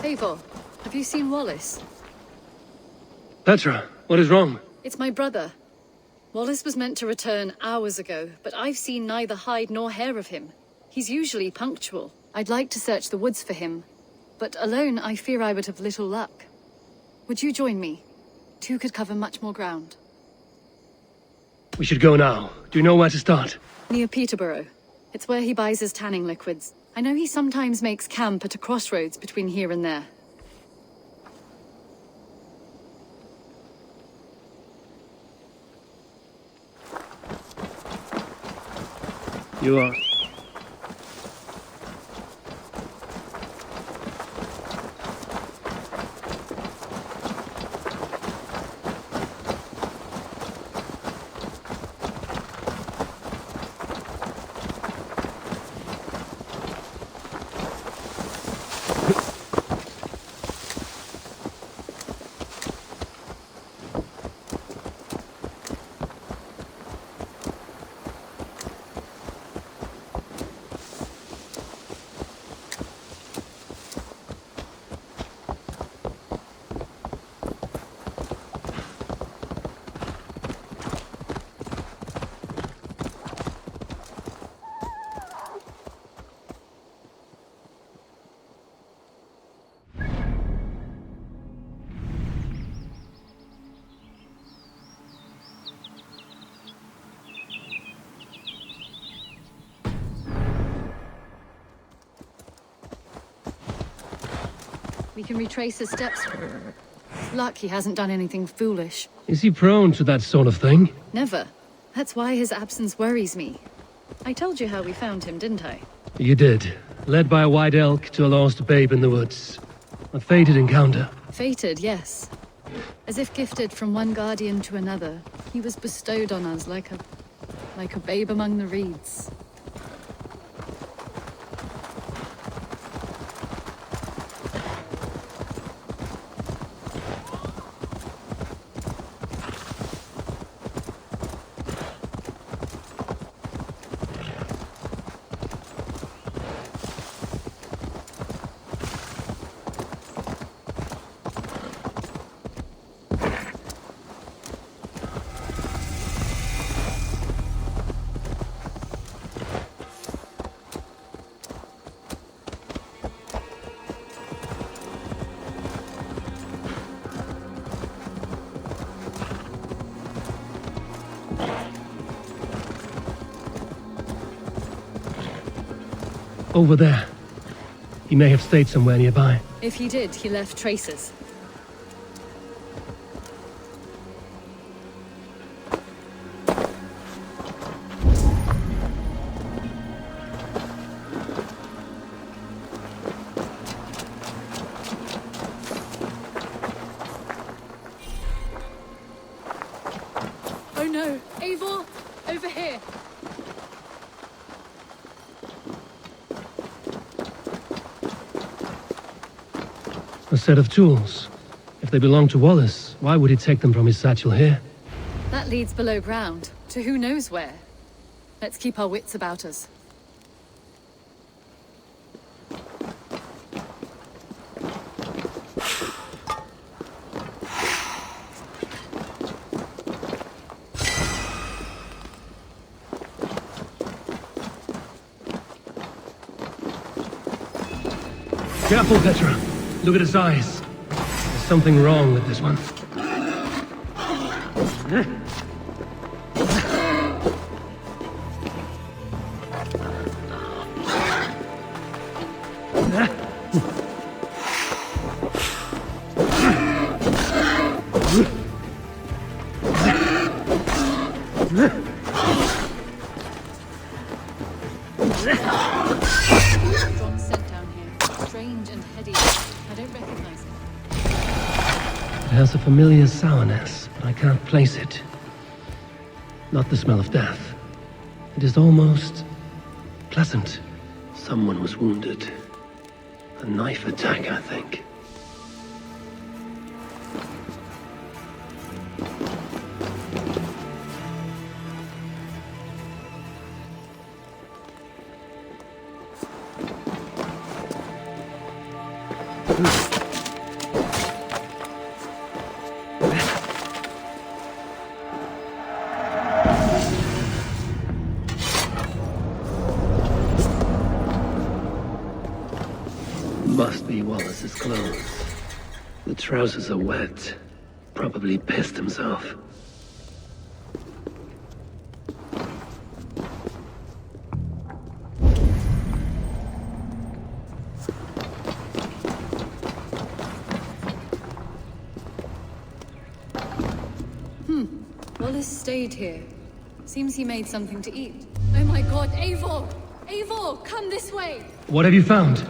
Eivor, have you seen Wallace? Petra, what is wrong? It's my brother. Wallace was meant to return hours ago, but I've seen neither hide nor hair of him. He's usually punctual. I'd like to search the woods for him, but alone I fear I would have little luck. Would you join me? Two could cover much more ground. We should go now. Do you know where to start? Near Peterborough. It's where he buys his tanning liquids. I know he sometimes makes camp at a crossroads between here and there. You are... We can retrace his steps. Luck he hasn't done anything foolish. Is he prone to that sort of thing? Never. That's why his absence worries me. I told you how we found him, didn't I? You did. Led by a white elk to a lost babe in the woods. A fated encounter. Fated, yes. As if gifted from one guardian to another, he was bestowed on us like a babe among the reeds. Over there. He may have stayed somewhere nearby. If he did, he left traces. Oh no! Eivor! Over here! A set of tools. If they belong to Wallace, why would he take them from his satchel here? That leads below ground, to who knows where. Let's keep our wits about us. Careful, Petra. Look at his eyes. There's something wrong with this one. Strong scent down here. Strange and heady. I don't recognize it. It has a familiar sourness, but I can't place it. Not the smell of death. It is almost pleasant. Someone was wounded. A knife attack, I think. see Wallace's clothes. The trousers are wet. Probably pissed himself. Wallace stayed here. Seems he made something to eat. Oh my god, Eivor! Eivor, come this way! What have you found?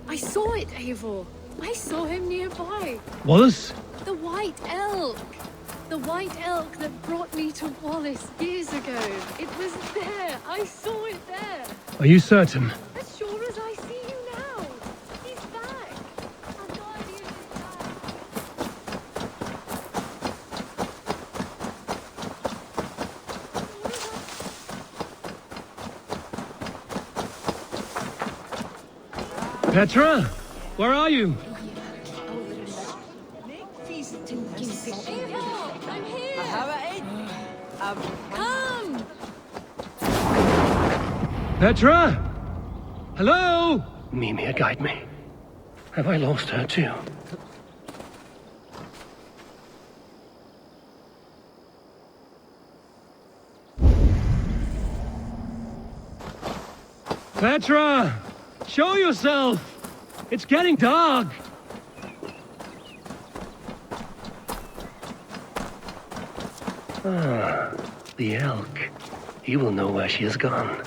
I saw it, Eivor. I saw him nearby. Wallace? The white elk. The white elk that brought me to Wallace years ago. It was there. I saw it there. Are you certain? As sure as I see you now. He's back. Our guardian is back. Petra? Where are you? Eivor, I'm here. Come. Petra? Hello? Mimir, guide me. Have I lost her too? Petra! Show yourself! It's getting dark! Ah, the elk. He will know where she has gone.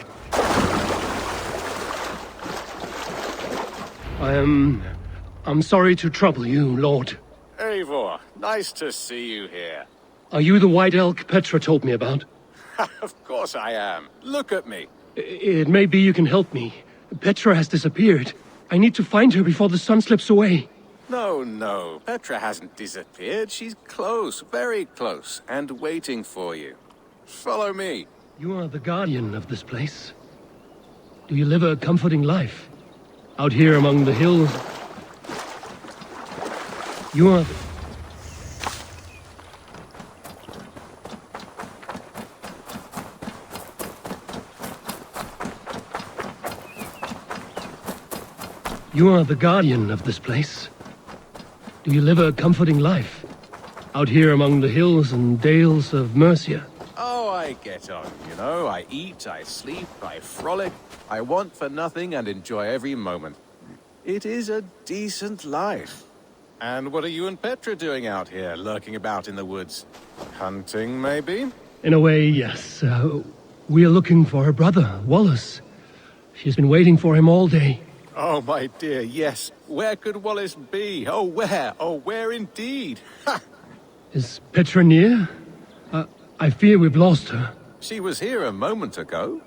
I'm sorry to trouble you, Lord. Eivor, nice to see you here. Are you the white elk Petra told me about? Of course I am. Look at me. It may be you can help me. Petra has disappeared. I need to find her before the sun slips away. No, Petra hasn't disappeared. She's close, very close, and waiting for you. Follow me. You are the guardian of this place. Do you live a comforting life? Out here among the hills? You are... You are the guardian of this place. Do you live a comforting life? Out here among the hills and dales of Mercia? Oh, I get on, you know. I eat, I sleep, I frolic. I want for nothing and enjoy every moment. It is a decent life. And what are you and Petra doing out here, lurking about in the woods? Hunting, maybe? In a way, yes. We are looking for her brother, Wallace. She's been waiting for him all day. Oh, my dear, yes. Where could Wallace be? Oh, where? Oh, where indeed? Ha! Is Petra near? I fear we've lost her. She was here a moment ago.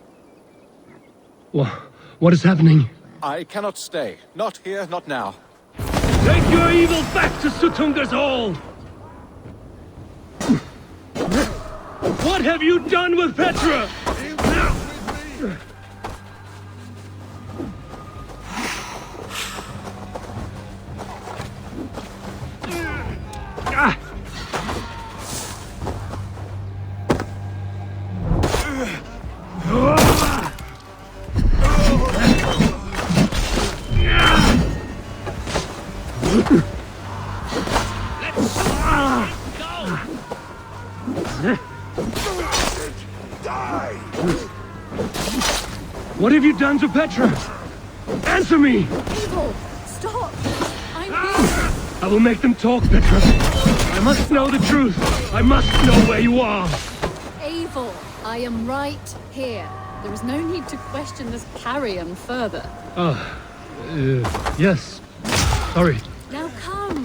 What is happening? I cannot stay. Not here, not now. Take your evil back to Sutunga's Hall! What have you done with Petra? What have you done to Petra? Answer me! Eivor, stop. I'm here. I will make them talk, Petra. I must know the truth. I must know where you are. Eivor, I am right here. There is no need to question this carrion further. Yes. Sorry. Now come.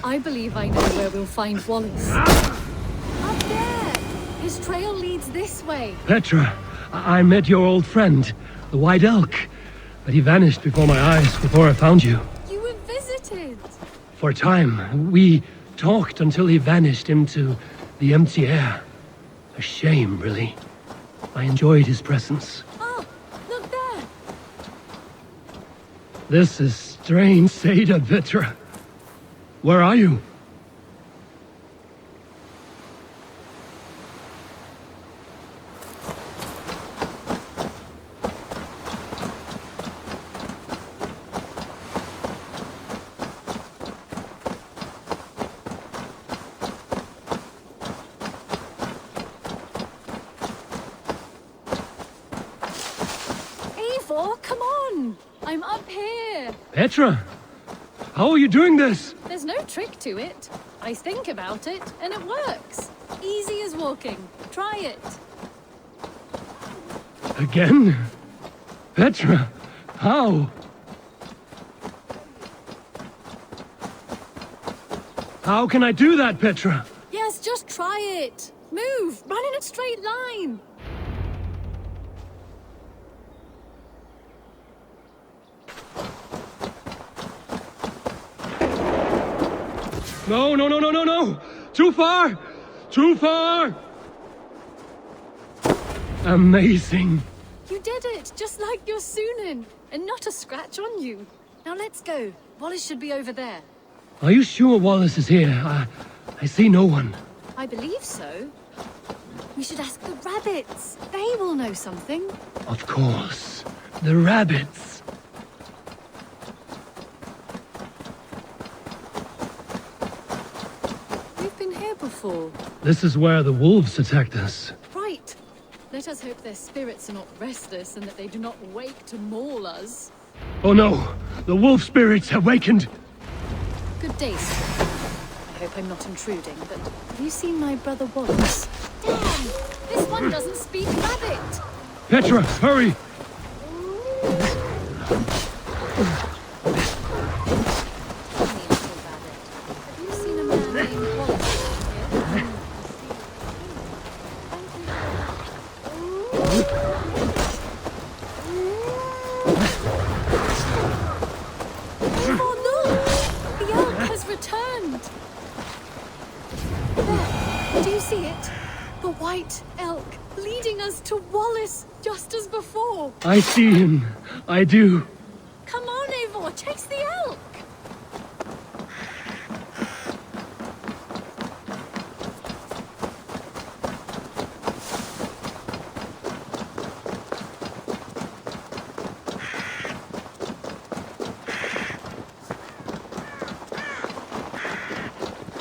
I believe I know where we'll find Wallace. Up there. His trail leads this way. Petra, I met your old friend, the White Elk. But he vanished before my eyes, before I found you. You were visited. For a time, we talked until he vanished into the empty air. A shame, really. I enjoyed his presence. Oh, look there. This is strange, Seda, Petra. Where are you? Petra! How are you doing this? There's no trick to it. I think about it, and it works. Easy as walking. Try it. Again? Petra! How? How can I do that, Petra? Yes, just try it. Move. Run in a straight line. No, no, no, no, no, no! Too far! Too far! Amazing. You did it, just like your Sunan, and not a scratch on you. Now let's go. Wallace should be over there. Are you sure Wallace is here? I see no one. I believe so. We should ask the rabbits. They will know something. Of course. The rabbits. We've been here before. This is where the wolves attacked us. Right. Let us hope their spirits are not restless and that they do not wake to maul us. Oh no! The wolf spirits have awakened! Good day, sir. I hope I'm not intruding, but have you seen my brother Wallace? Damn! This one doesn't speak rabbit! Petra, hurry! Funny little rabbit. Have you seen a man named Wallace here? Oh, look! The elk has returned! There, do you see it? The white elk leading us to Wallace, just as before. I see him. I do. Come on, Eivor, chase the elk!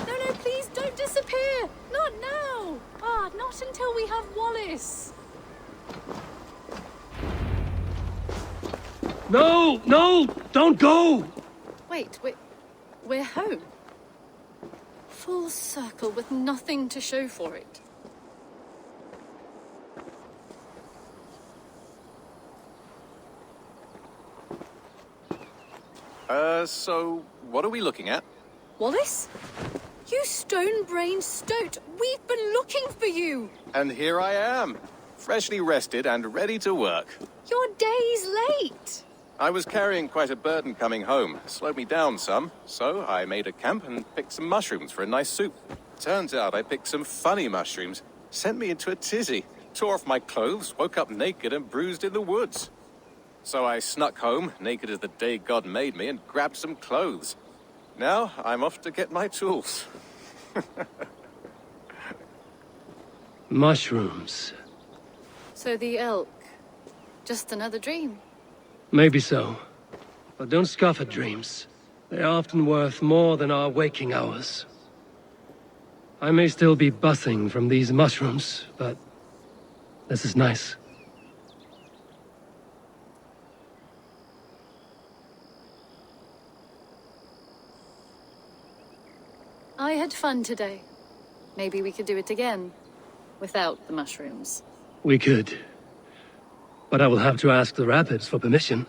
No, no, please don't disappear! Not now! Not until we have Wallace! No! No! Don't go! Wait, we're home. Full circle with nothing to show for it. So what are we looking at? Wallace? You stone-brained stoat! We've been looking for you! And here I am, freshly rested and ready to work. You're days late! I was carrying quite a burden coming home. Slowed me down some, so I made a camp and picked some mushrooms for a nice soup. Turns out I picked some funny mushrooms. Sent me into a tizzy. Tore off my clothes, woke up naked and bruised in the woods. So I snuck home, naked as the day God made me, and grabbed some clothes. Now I'm off to get my tools. Mushrooms. So the elk, just another dream. Maybe so. But don't scoff at dreams. They're often worth more than our waking hours. I may still be buzzing from these mushrooms, but this is nice. I had fun today. Maybe we could do it again, without the mushrooms. We could. But I will have to ask the rabbits for permission.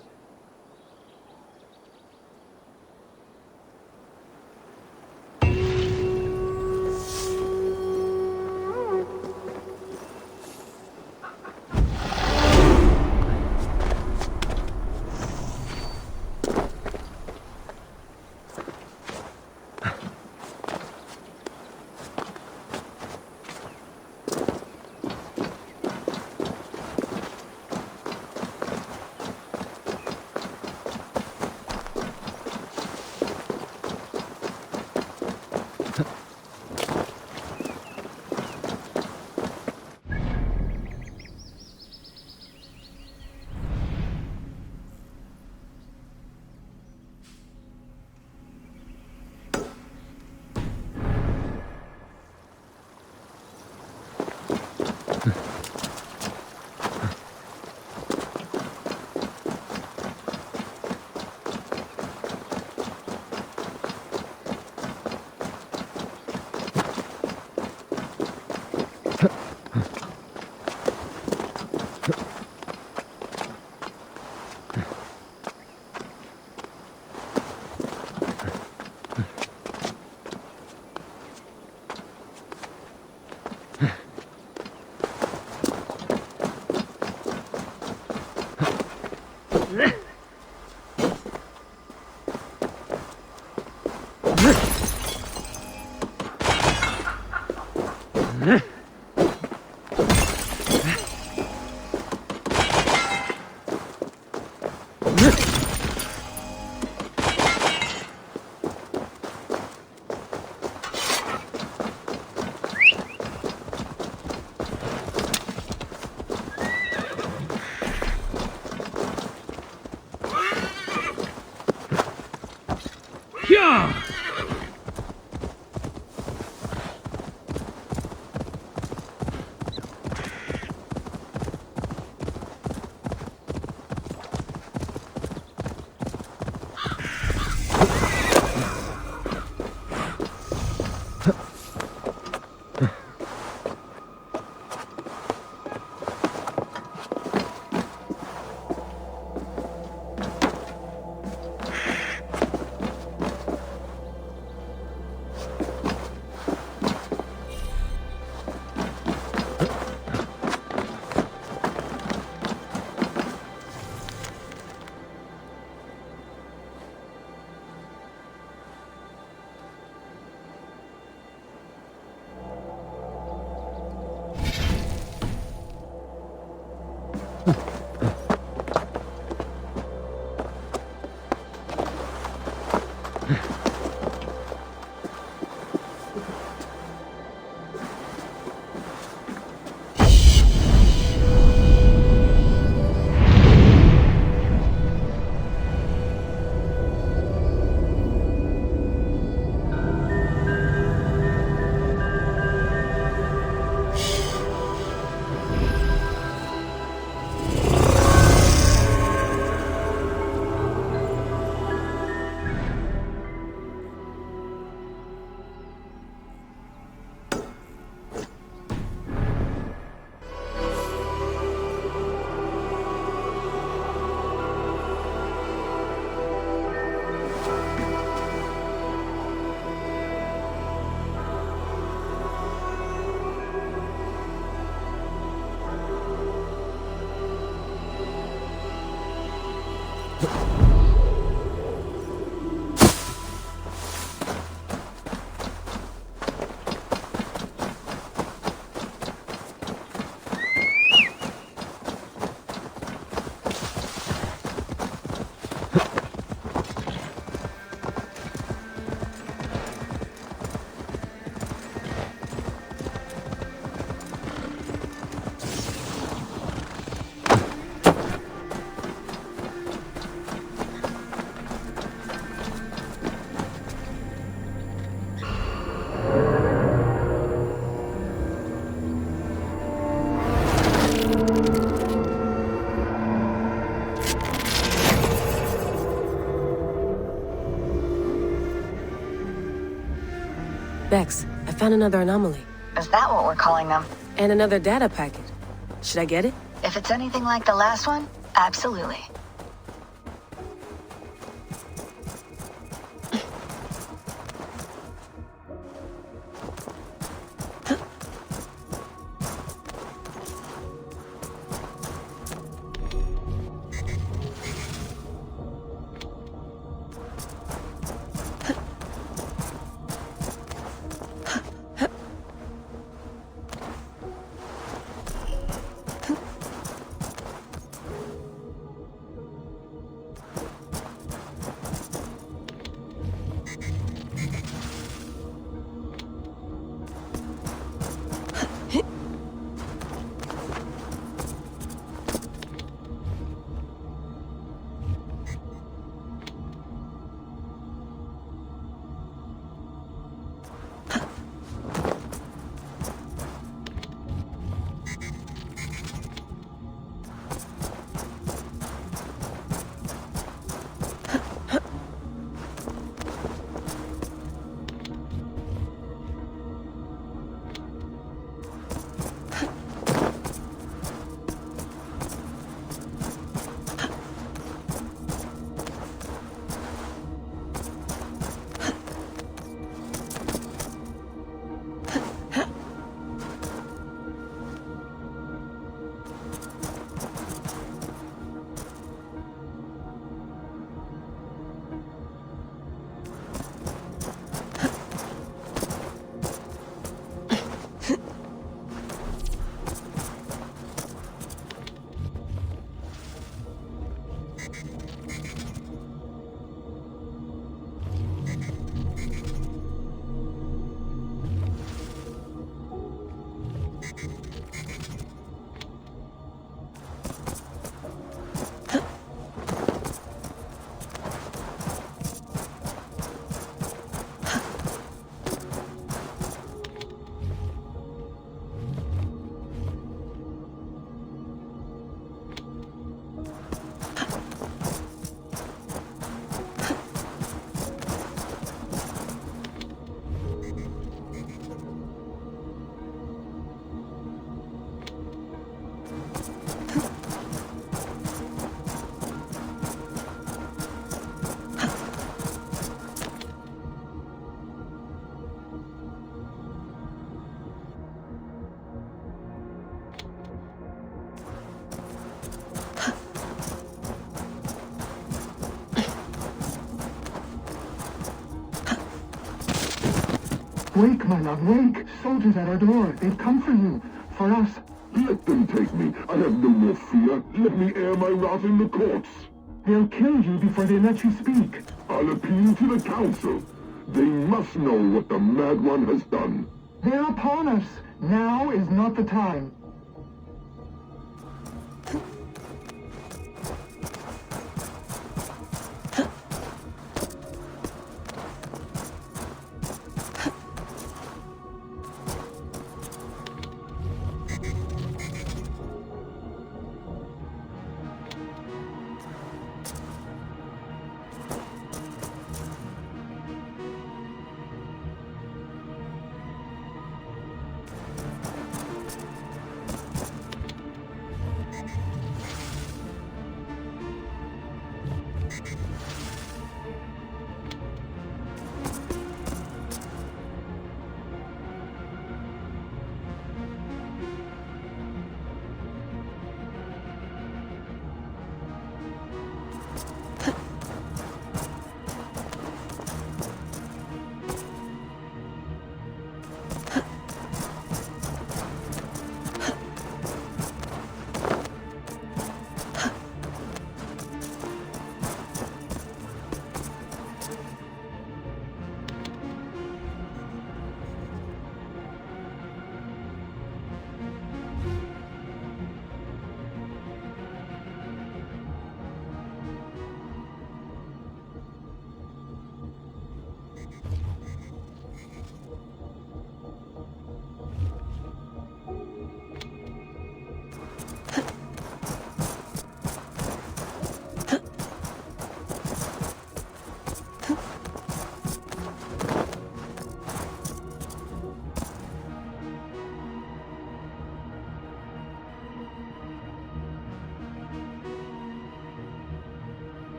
Bex, I found another anomaly. Is that what we're calling them? And another data packet. Should I get it? If it's anything like the last one, absolutely. Wake, my love, wake! Soldiers at our door. They've come for you. For us. Let them take me. I have no more fear. Let me air my wrath in the courts. They'll kill you before they let you speak. I'll appeal to the council. They must know what the Mad One has done. They're upon us. Now is not the time.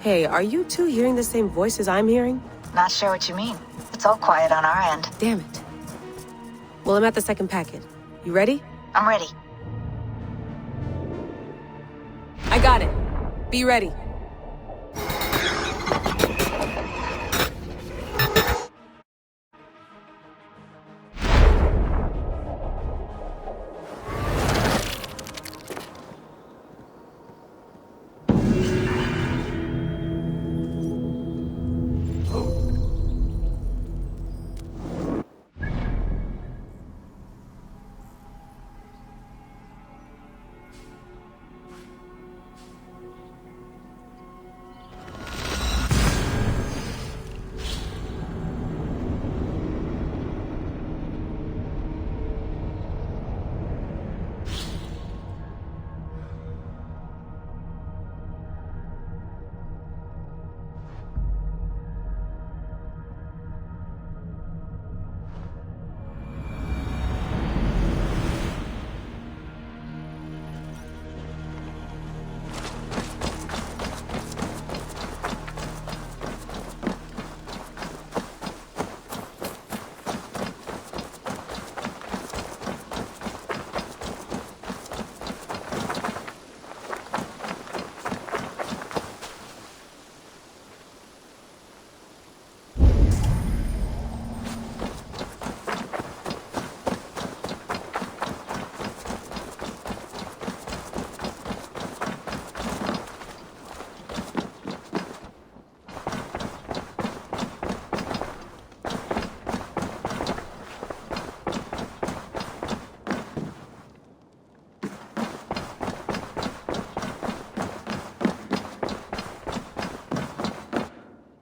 Hey, are you two hearing the same voices I'm hearing? Not sure what you mean. It's all quiet on our end. Damn it. Well, I'm at the second packet. You ready? I'm ready. I got it. Be ready.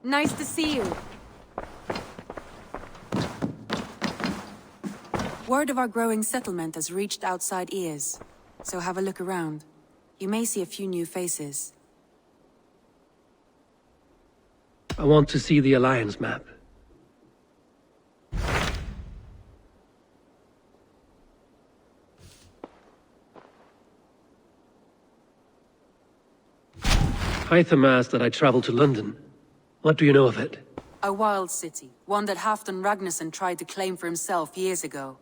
Nice to see you. Word of our growing settlement has reached outside ears, so have a look around. You may see a few new faces. I want to see the Alliance map. Hytham asked that I travel to London. What do you know of it? A wild city, one that Halfdan Ragnarsson tried to claim for himself years ago,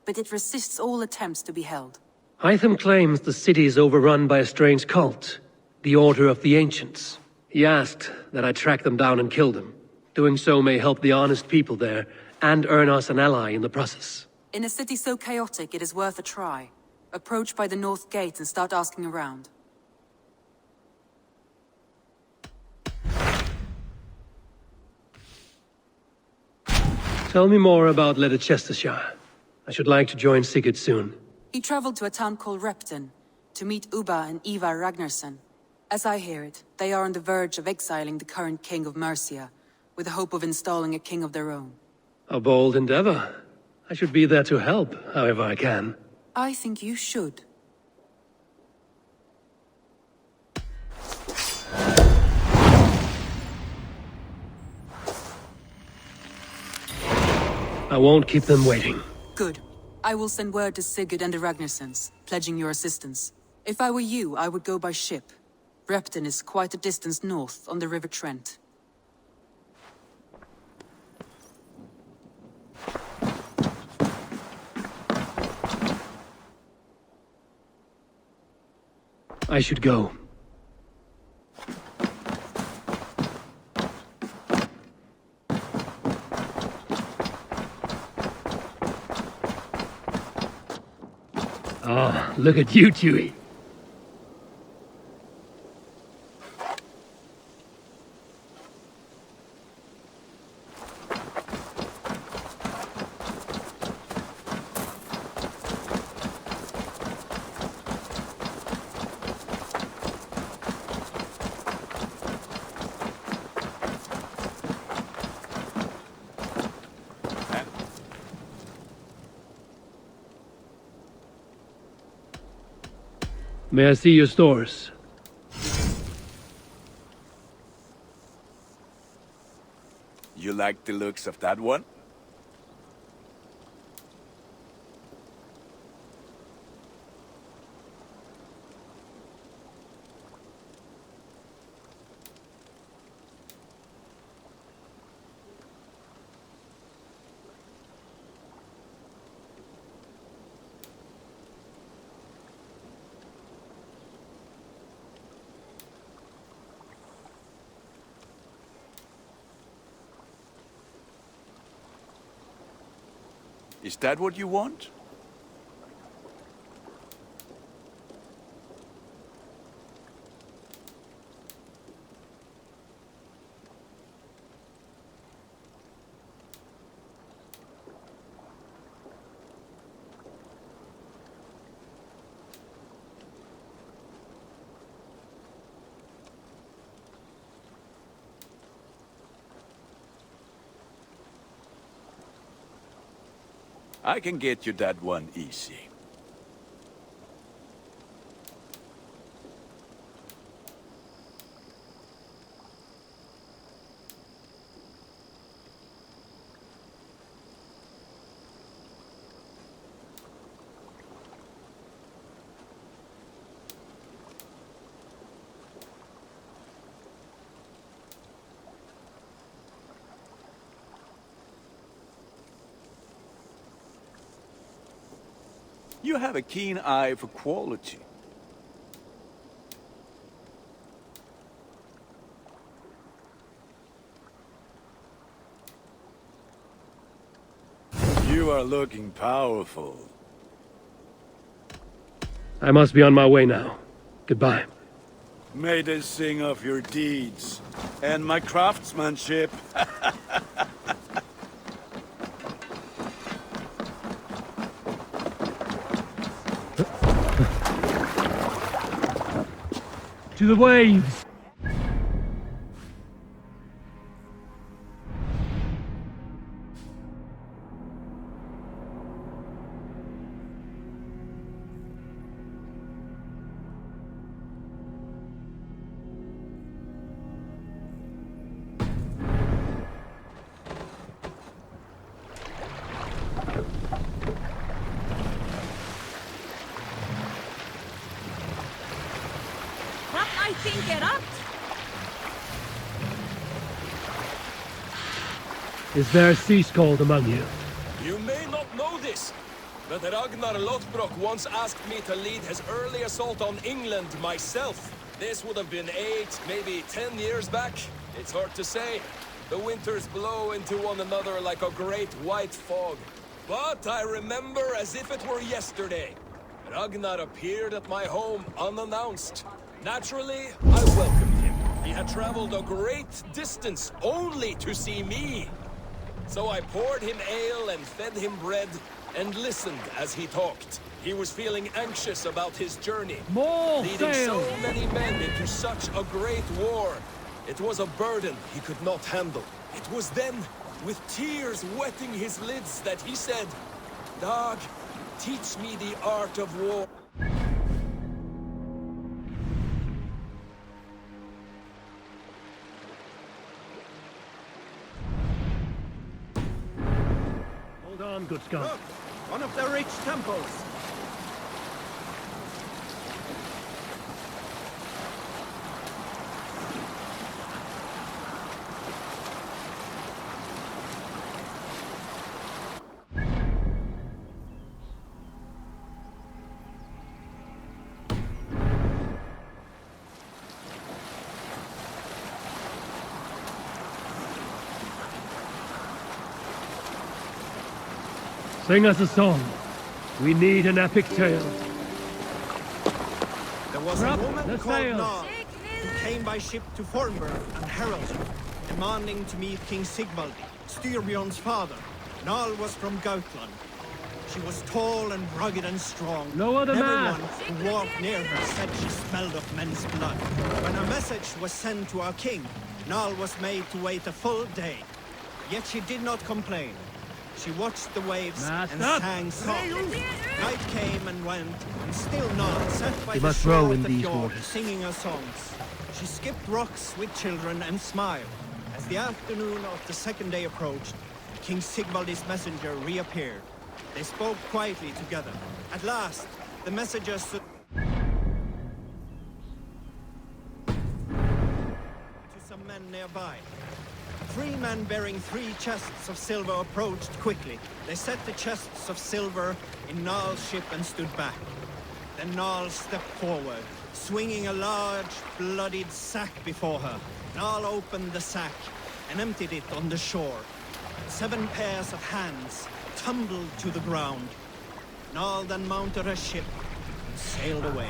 but it resists all attempts to be held. Hytham claims the city is overrun by a strange cult, the Order of the Ancients. He asked that I track them down and kill them. Doing so may help the honest people there, and earn us an ally in the process. In a city so chaotic, it is worth a try. Approach by the North Gate and start asking around. Tell me more about Leicestershire. I should like to join Sigurd soon. He traveled to a town called Repton, to meet Ubba and Eivor Ragnarsson. As I hear it, they are on the verge of exiling the current king of Mercia, with the hope of installing a king of their own. A bold endeavor. I should be there to help, however I can. I think you should. I won't keep them waiting. Good. I will send word to Sigurd and the Ragnarssons, pledging your assistance. If I were you, I would go by ship. Repton is quite a distance north, on the River Trent. I should go. Ah, look at you, Chewie. May I see your stores? You like the looks of that one? Is that what you want? I can get you that one easy. You have a keen eye for quality. You are looking powerful. I must be on my way now. Goodbye. May they sing of your deeds and my craftsmanship. To the waves! Is there a sea scald among you? You may not know this, but Ragnar Lothbrok once asked me to lead his early assault on England myself. This would have been 8, maybe 10 years back. It's hard to say. The winters blow into one another like a great white fog. But I remember as if it were yesterday. Ragnar appeared at my home unannounced. Naturally, I welcomed him. He had traveled a great distance only to see me. So I poured him ale and fed him bread and listened as he talked. He was feeling anxious about his journey. Leading so many men into such a great war. It was a burden he could not handle. It was then, with tears wetting his lids, that he said, "Dag, teach me the art of war." Hold on, good Scott. Look, one of the rich temples. Sing us a song. We need an epic tale. There was a woman called Nal who came by ship to Fornburg and heralded, demanding to meet King Sigvaldi, Styrbjorn's father. Nal was from Gautland. She was tall and rugged and strong. No other man. Everyone who walked near her said she smelled of men's blood. When a message was sent to our king, Nal was made to wait a full day. Yet she did not complain. She watched the waves and sang softly. Night came and went, and still Nal sat by the shore of the fjord, singing her songs. She skipped rocks with children and smiled. As the afternoon of the second day approached, King Sigvaldi's messenger reappeared. They spoke quietly together. At last, the messenger stood to some men nearby. 3 men bearing 3 chests of silver approached quickly. They set the chests of silver in Nal's ship and stood back. Then Nal stepped forward, swinging a large, bloodied sack before her. Nal opened the sack and emptied it on the shore. 7 pairs of hands, tumbled to the ground. Nal then mounted a ship and sailed away.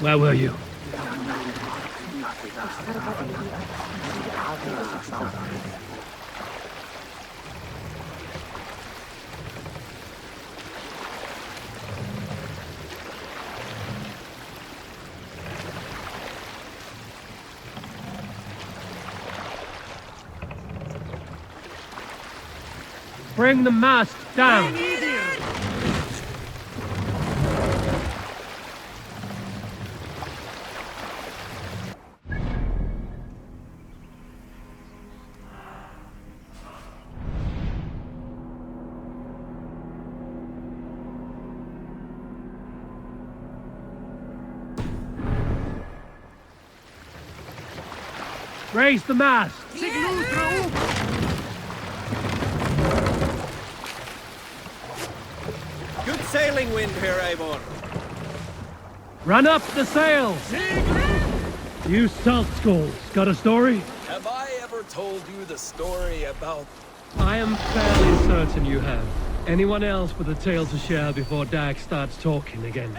Where were you? Bring the mast down! Raise the mast! Good sailing wind here, Eivor. Run up the sails! You salt skulls, got a story? Have I ever told you the story about... I am fairly certain you have. Anyone else with a tale to share before Dag starts talking again?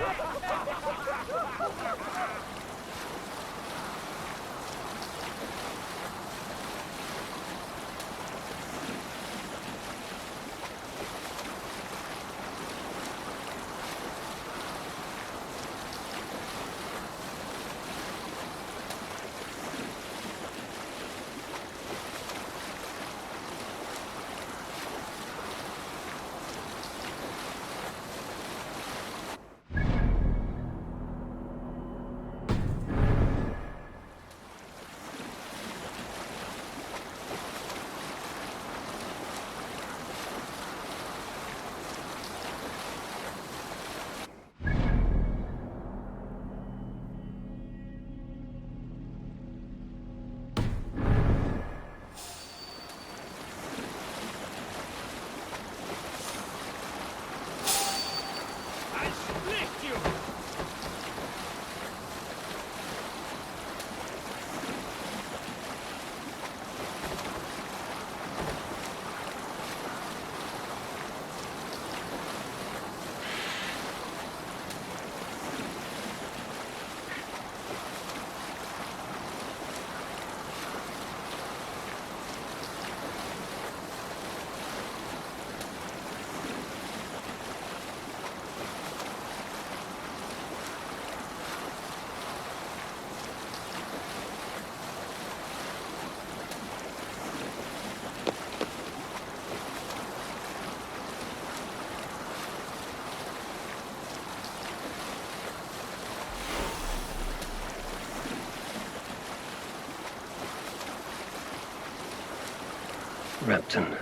Repton.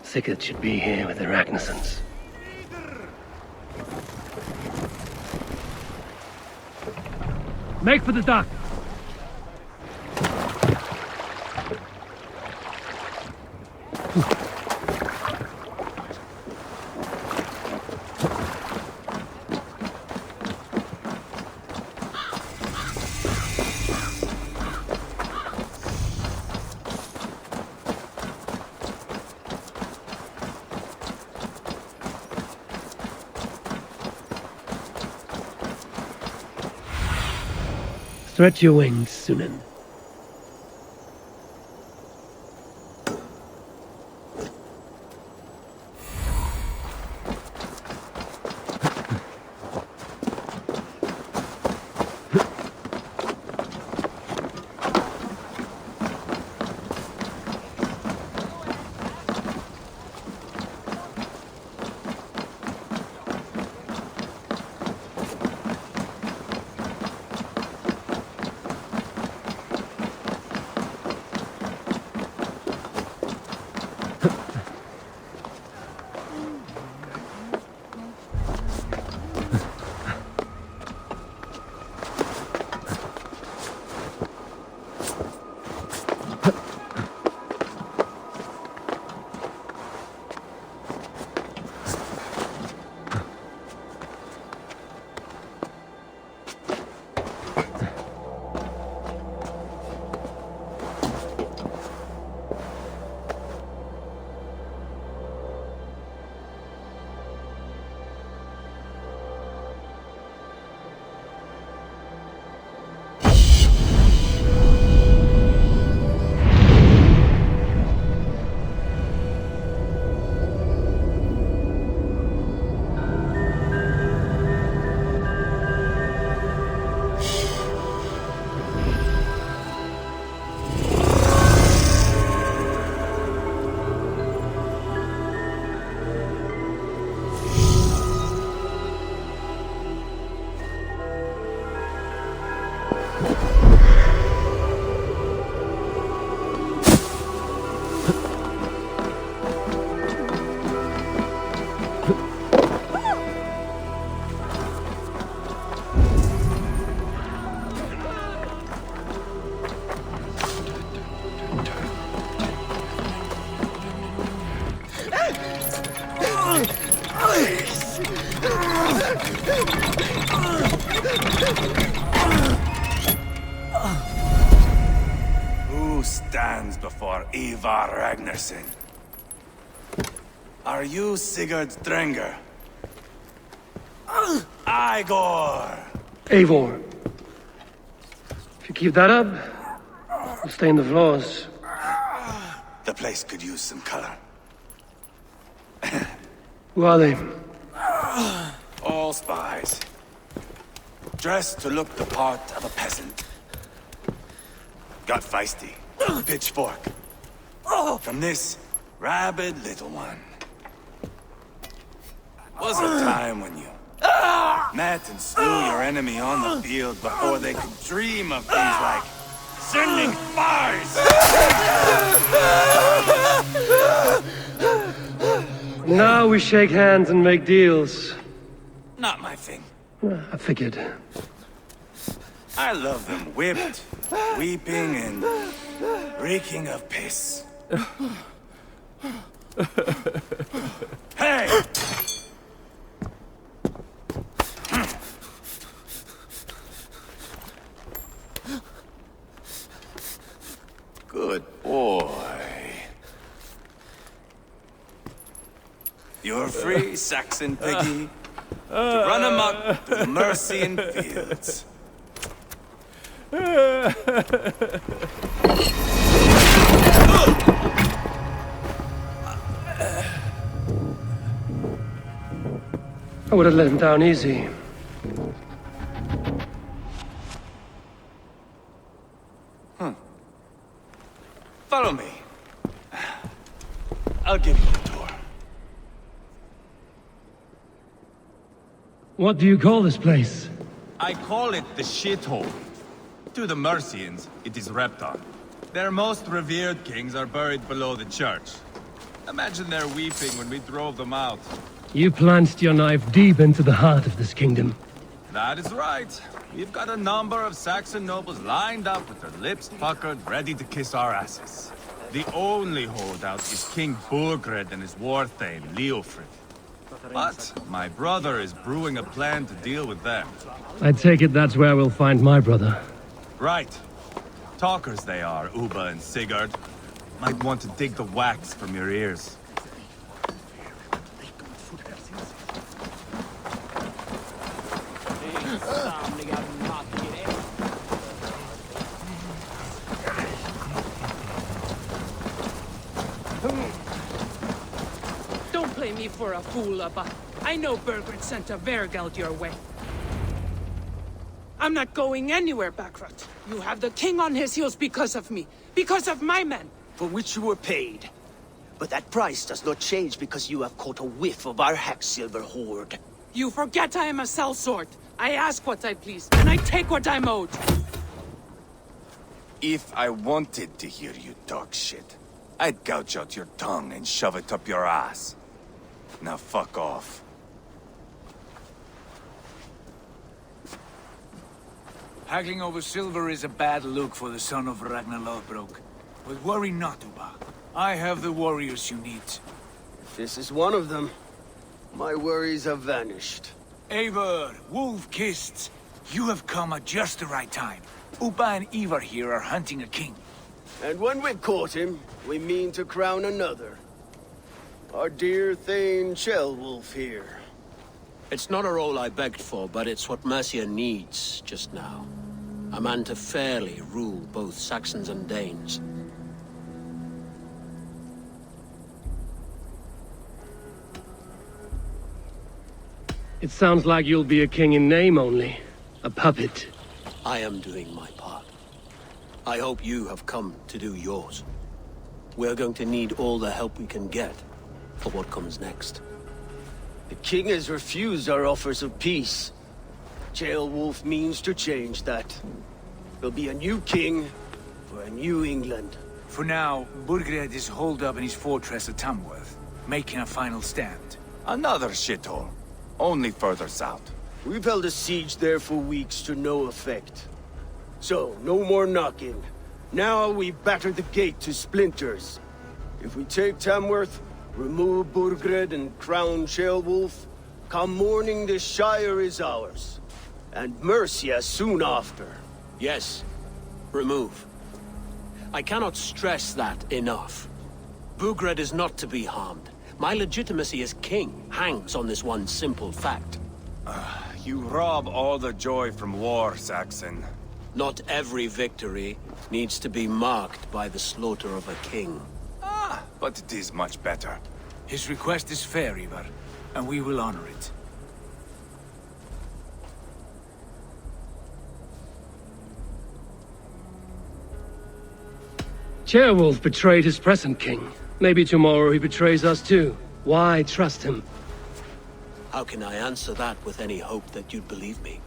Sigurd should be here with the Ragnarsons. Make for the dock! Stretch your wings, Sunan. Who stands before Eivor Ragnarsson? Are you Sigurd Drenger? Igor! Eivor. If you keep that up, you'll stain the floors. The place could use some color. Who are they? All spies. Dressed to look the part of a peasant. Got feisty. Pitchfork. From this rabid little one. Was a time when you met and slew your enemy on the field before they could dream of things like sending spies! Now we shake hands and make deals. Not my thing. I figured. I love them whipped, weeping, and reeking of piss. Hey! Good boy. You're free, Saxon piggy, to run amok through the Mercian fields. I would have let him down easy. Follow me. I'll give you a tour. What do you call this place? I call it the shithole. To the Mercians, it is Repton. Their most revered kings are buried below the church. Imagine their weeping when we drove them out. You plunged your knife deep into the heart of this kingdom. That is right. We've got a number of Saxon nobles lined up with their lips puckered, ready to kiss our asses. The only holdout is King Burgred and his war thane, Leofrid. But my brother is brewing a plan to deal with them. I take it that's where we'll find my brother. Right. Talkers they are, Uba and Sigurd. Might want to dig the wax from your ears. Don't play me for a fool, Abba. I know Burgred sent a Vergeld your way. I'm not going anywhere, Backrot. You have the king on his heels because of me. Because of my men. For which you were paid. But that price does not change because you have caught a whiff of our Hacksilver hoard. You forget I am a sellsword. I ask what I please, and I take what I'm owed. If I wanted to hear you talk shit, I'd gouge out your tongue and shove it up your ass. Now fuck off. Haggling over silver is a bad look for the son of Ragnar Lothbrok. But worry not, Uba. I have the warriors you need. This is one of them. My worries have vanished. Eivor, wolf-kissed. You have come at just the right time. Uba and Eivor here are hunting a king. And when we've caught him, we mean to crown another. Our dear Thane Ceolwulf here. It's not a role I begged for, but it's what Mercia needs just now. A man to fairly rule both Saxons and Danes. It sounds like you'll be a king in name only. A puppet. I am doing my part. I hope you have come to do yours. We're going to need all the help we can get for what comes next. The king has refused our offers of peace. Ceolwulf means to change that. There'll be a new king for a new England. For now, Burgred is holed up in his fortress at Tamworth, making a final stand. Another shithole. Only further south. We've held a siege there for weeks to no effect. So, no more knocking. Now we batter the gate to splinters. If we take Tamworth, remove Burgred and crown Ceolwulf, come morning the Shire is ours. And Mercia soon after. Yes, remove. I cannot stress that enough. Bugred is not to be harmed. My legitimacy as king hangs on this one simple fact. You rob all the joy from war, Saxon. Not every victory needs to be marked by the slaughter of a king. But it is much better. His request is fair, Eivor, and we will honor it. Ceolwulf betrayed his present king. Maybe tomorrow he betrays us too. Why trust him? How can I answer that with any hope that you'd believe me?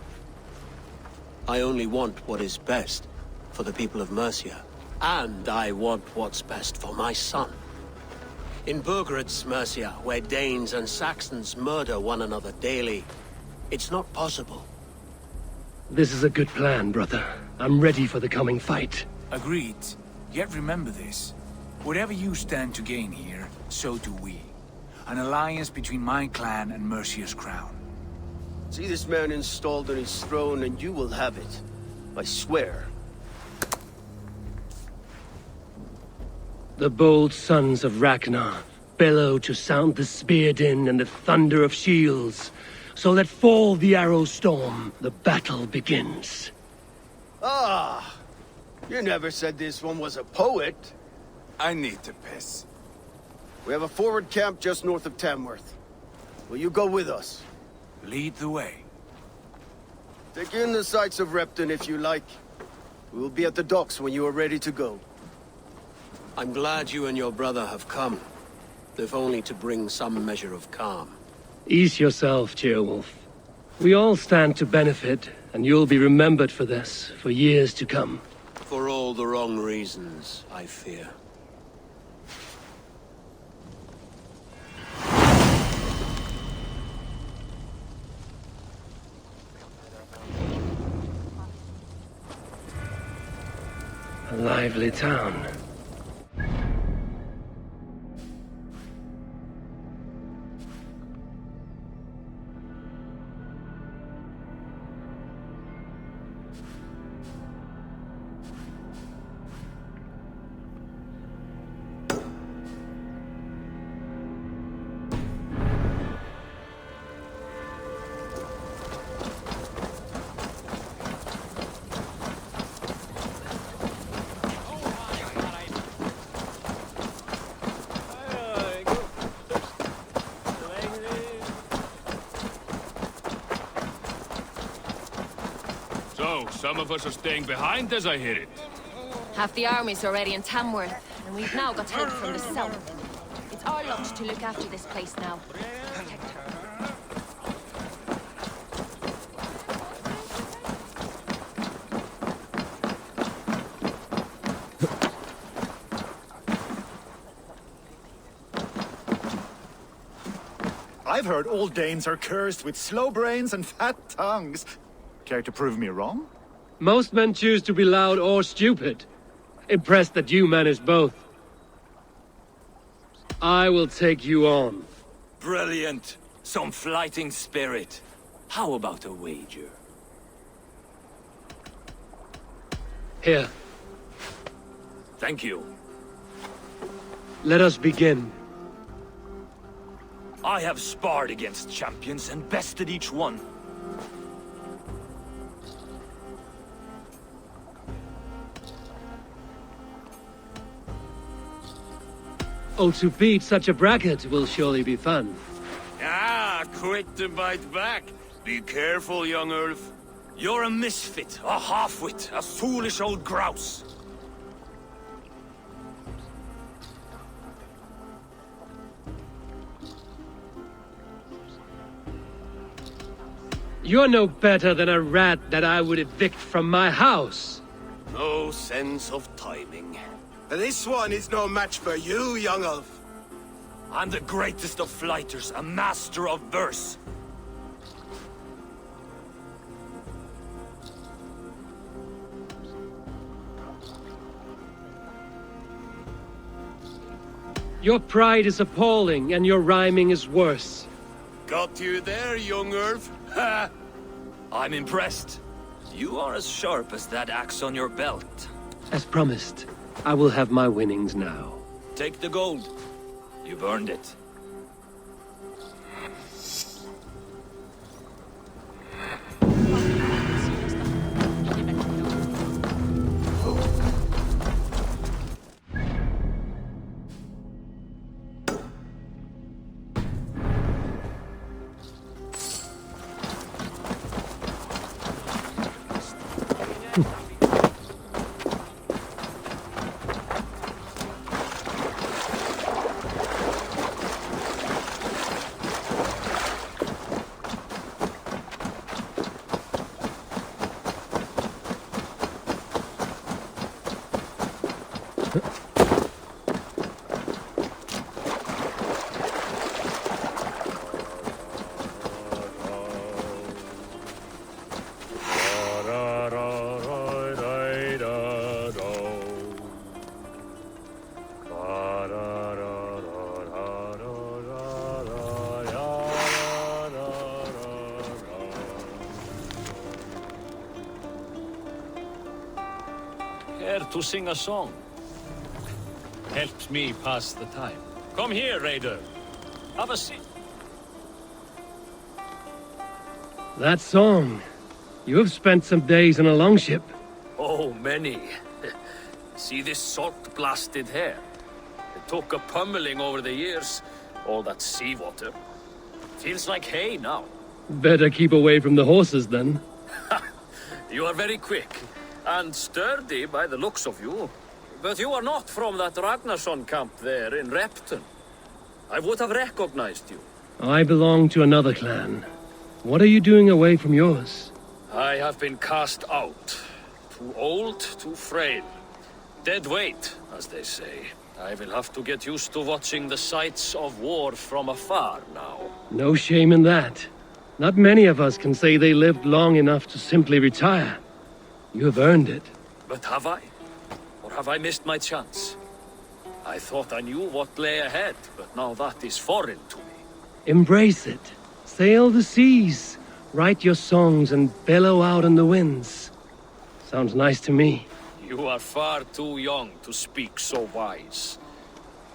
I only want what is best for the people of Mercia. And I want what's best for my son. In Burgred's Mercia, where Danes and Saxons murder one another daily, it's not possible. This is a good plan, brother. I'm ready for the coming fight. Agreed. Yet remember this. Whatever you stand to gain here, so do we. An alliance between my clan and Mercia's crown. See this man installed on his throne and you will have it. I swear. The bold sons of Ragnar bellow to sound the spear din and the thunder of shields. So let fall the arrow storm. The battle begins. Ah! You never said this one was a poet. I need to piss. We have a forward camp just north of Tamworth. Will you go with us? Lead the way. Take in the sights of Repton if you like. We will be at the docks when you are ready to go. I'm glad you and your brother have come, if only to bring some measure of calm. Ease yourself, Ceolwulf. We all stand to benefit, and you'll be remembered for this, for years to come. For all the wrong reasons, I fear. A lively town. Some of us are staying behind, as I hear it. Half the army's already in Tamworth, and we've now got help from the south. It's our lot to look after this place now. Protect her. I've heard all Danes are cursed with slow brains and fat tongues. Care to prove me wrong? Most men choose to be loud or stupid. Impressed that you manage both. I will take you on. Brilliant. Some fighting spirit. How about a wager? Here. Thank you. Let us begin. I have sparred against champions and bested each one. Oh, to beat such a bracket will surely be fun. Ah, quick to bite back. Be careful, young Ulf. You're a misfit, a half-wit, a foolish old grouse. You're no better than a rat that I would evict from my house. No sense of timing. This one is no match for you, young Ulf. I'm the greatest of flighters, a master of verse. Your pride is appalling, and your rhyming is worse. Got you there, young Ulf. Ha! I'm impressed. You are as sharp as that axe on your belt. As promised, I will have my winnings now. Take the gold. You've earned it. Care to sing a song? Helps me pass the time. Come here, Raider. Have a seat. That song. You have spent some days in a longship. Oh, many. See this salt-blasted hair? It took a pummeling over the years. All that seawater. Feels like hay now. Better keep away from the horses, then. You are very quick. And sturdy by the looks of you. But you are not from that Ragnarsson camp there in Repton. I would have recognized you. I belong to another clan. What are you doing away from yours? I have been cast out. Too old, too frail. Dead weight, as they say. I will have to get used to watching the sights of war from afar now. No shame in that. Not many of us can say they lived long enough to simply retire. You have earned it. But have I? Or have I missed my chance? I thought I knew what lay ahead, but now that is foreign to me. Embrace it. Sail the seas. Write your songs and bellow out in the winds. Sounds nice to me. You are far too young to speak so wise.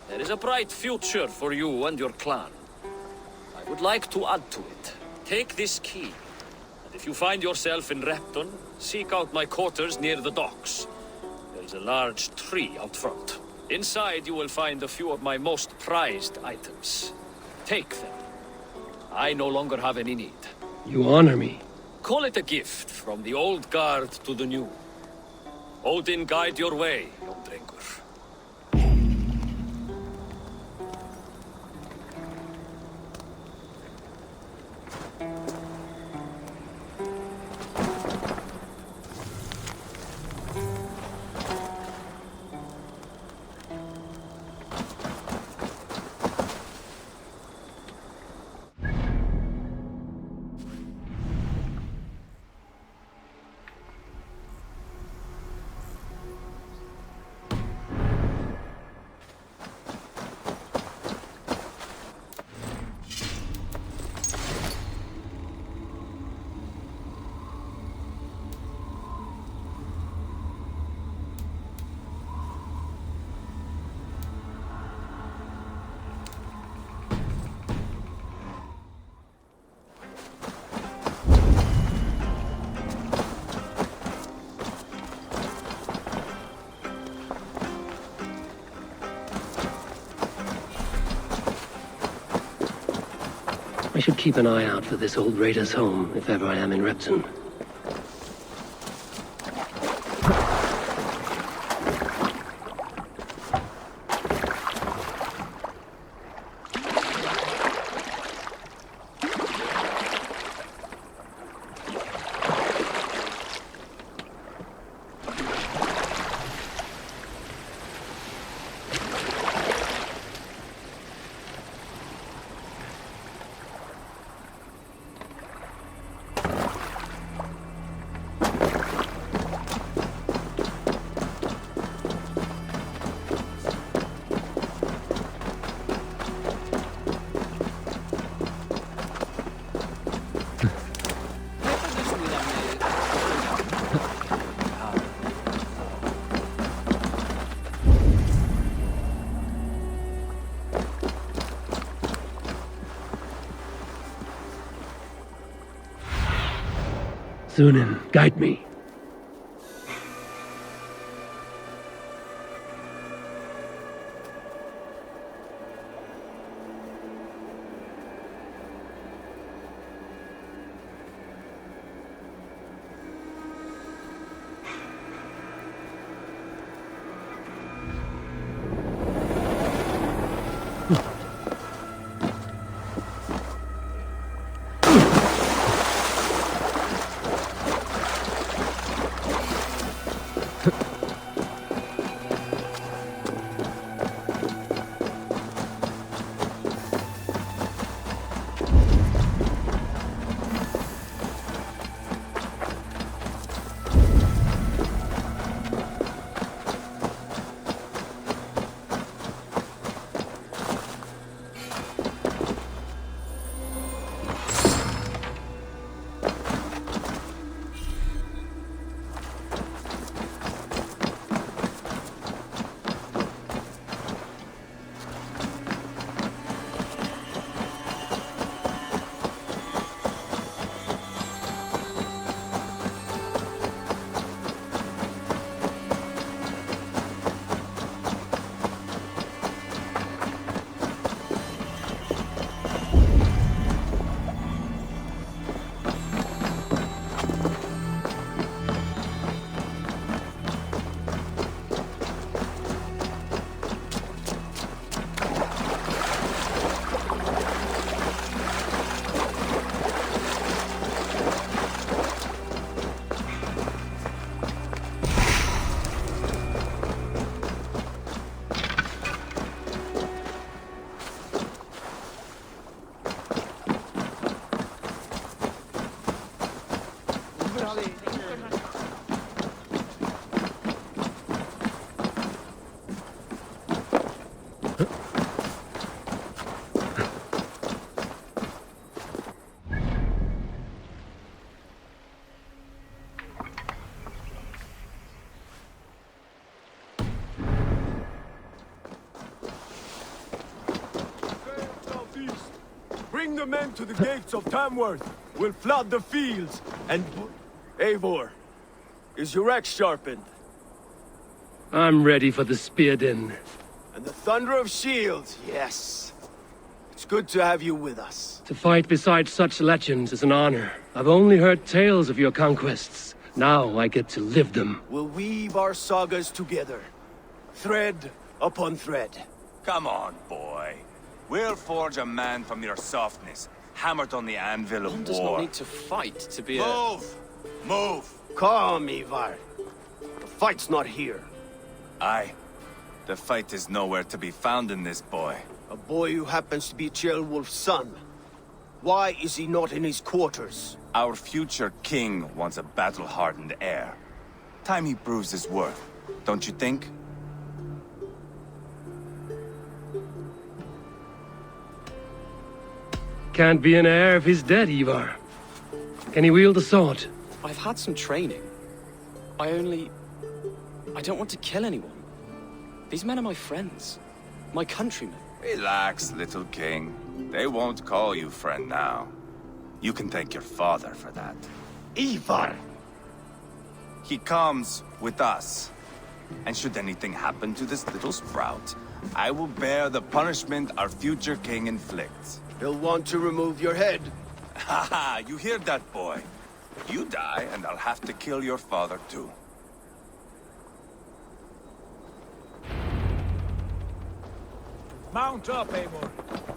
There is a bright future for you and your clan. I would like to add to it. Take this key. And if you find yourself in Repton, seek out my quarters near the docks. There is a large tree out front. Inside you will find a few of my most prized items. Take them. I no longer have any need. You honor me. Call it a gift from the old guard to the new. Odin guide your way, young drengur. I should keep an eye out for this old raider's home if ever I am in Repton. Sunan, guide me. Bring the men to the gates of Tamworth. We'll flood the fields, and... Eivor, is your axe sharpened? I'm ready for the spear din. And the thunder of shields, yes. It's good to have you with us. To fight beside such legends is an honor. I've only heard tales of your conquests. Now I get to live them. We'll weave our sagas together. Thread upon thread. Come on, boy. We'll forge a man from your softness, hammered on the anvil of war. One does not need to fight to be a... Move! Move! Calm, Eivor. The fight's not here. Aye. The fight is nowhere to be found in this boy. A boy who happens to be Ceolwulf's son. Why is he not in his quarters? Our future king wants a battle-hardened heir. Time he proves his worth, don't you think? Can't be an heir if he's dead, Eivor. Can he wield a sword? I've had some training. I don't want to kill anyone. These men are my friends. My countrymen. Relax, little king. They won't call you friend now. You can thank your father for that. Eivor! He comes with us. And should anything happen to this little sprout, I will bear the punishment our future king inflicts. He'll want to remove your head. Haha, you hear that, boy? You die, and I'll have to kill your father, too. Mount up, Eivor.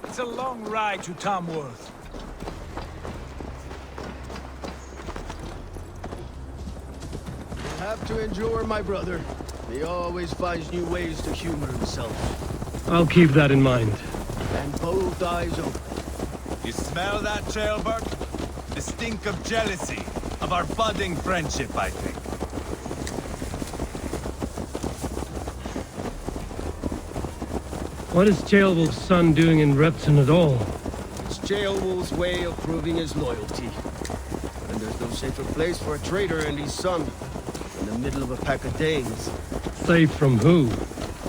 It's a long ride to Tamworth. You'll have to endure, my brother. He always finds new ways to humor himself. I'll keep that in mind. And both eyes open. You smell that, Jailbird? The stink of jealousy, of our budding friendship, I think. What is Ceolwulf's son doing in Repton at all? It's Ceolwulf's way of proving his loyalty. And there's no safer place for a traitor and his son in the middle of a pack of Danes. Safe from who?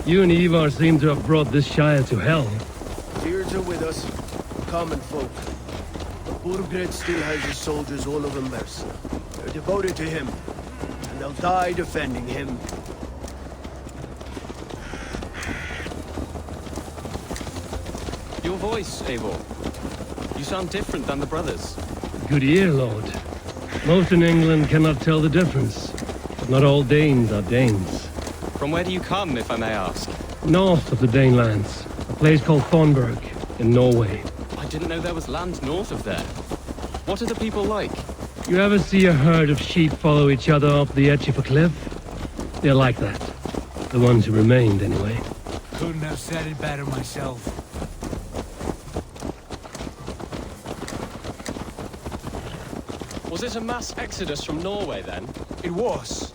You and Eivor seem to have brought this Shire to hell. Fears are with us, common folk. But Burgred still has his soldiers all over Mercia. They're devoted to him, and they'll die defending him. Your voice, Eivor. You sound different than the brothers. Good ear, Lord. Most in England cannot tell the difference, but not all Danes are Danes. From where do you come, if I may ask? North of the Danelands, a place called Thornburg, in Norway. I didn't know there was land north of there. What are the people like? You ever see a herd of sheep follow each other up the edge of a cliff? They're like that. The ones who remained, anyway. Couldn't have said it better myself. Was it a mass exodus from Norway, then? It was.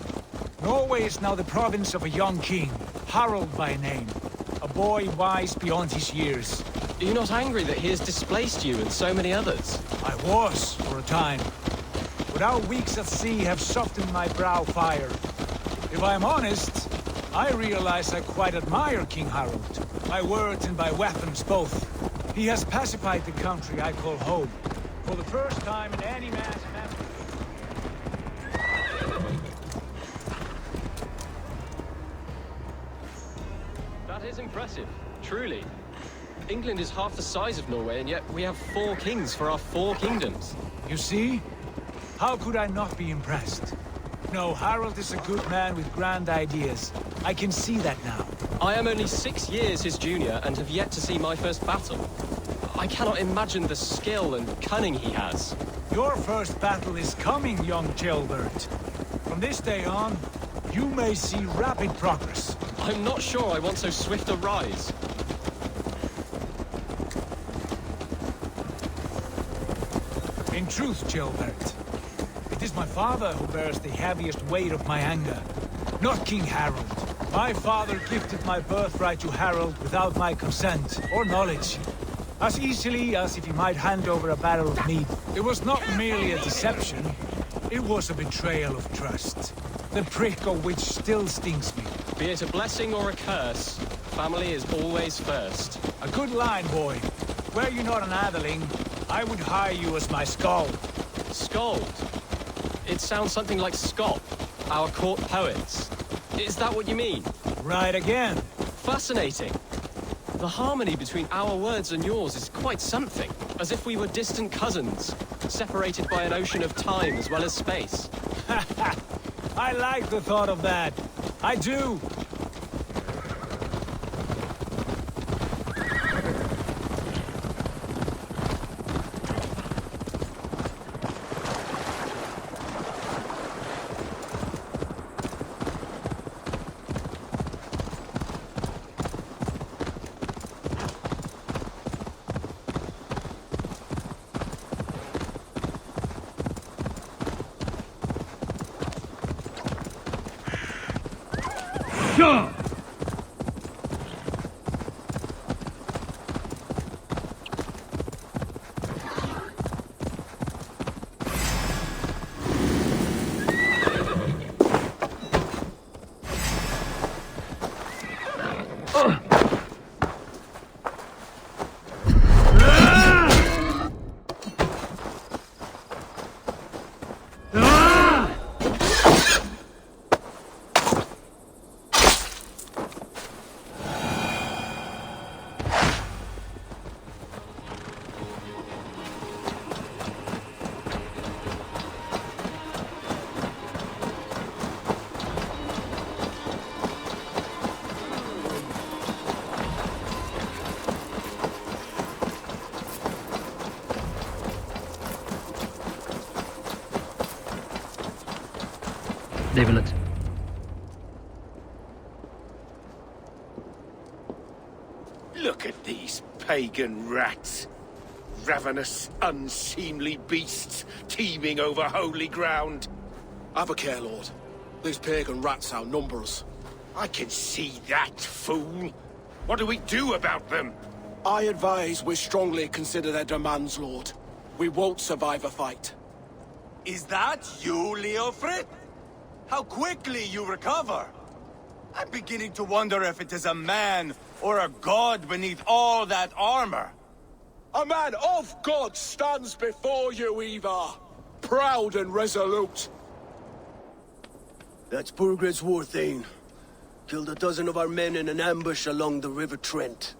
Norway is now the province of a young king, Harald by name. A boy wise beyond his years. Are you not angry that he has displaced you and so many others? I was, for a time. But our weeks at sea have softened my brow fire. If I'm honest, I realize I quite admire King Harald. By words and by weapons both. He has pacified the country I call home. For the first time in any man's memory. That is impressive, truly. England is half the size of Norway, and yet we have 4 kings for our 4 kingdoms. You see? How could I not be impressed? No, Harald is a good man with grand ideas. I can see that now. I am only 6 years his junior and have yet to see my first battle. I cannot imagine the skill and cunning he has. Your first battle is coming, young Gilbert. From this day on, you may see rapid progress. I'm not sure I want so swift a rise. In truth, Gilbert, it is my father who bears the heaviest weight of my anger, not King Harald. My father gifted my birthright to Harald without my consent or knowledge. As easily as if he might hand over a barrel of meat. It was not merely a deception, it was a betrayal of trust. The prick of which still stings me. Be it a blessing or a curse, family is always first. A good line, boy. Were you not an atheling, I would hire you as my skald. Skald? It sounds something like Scott, our court poets. Is that what you mean? Right again. Fascinating. The harmony between our words and yours is quite something. As if we were distant cousins, separated by an ocean of time as well as space. I like the thought of that. I do. Sure! David. Look at these pagan rats. Ravenous, unseemly beasts teeming over holy ground. Have a care, Lord. These pagan rats outnumber us. I can see that, fool. What do we do about them? I advise we strongly consider their demands, Lord. We won't survive a fight. Is that you, Leofrid? How quickly you recover! I'm beginning to wonder if it is a man or a god beneath all that armor. A man of God stands before you, Eivor. Proud and resolute. That's Burgred's war thane. Killed a dozen of our men in an ambush along the River Trent.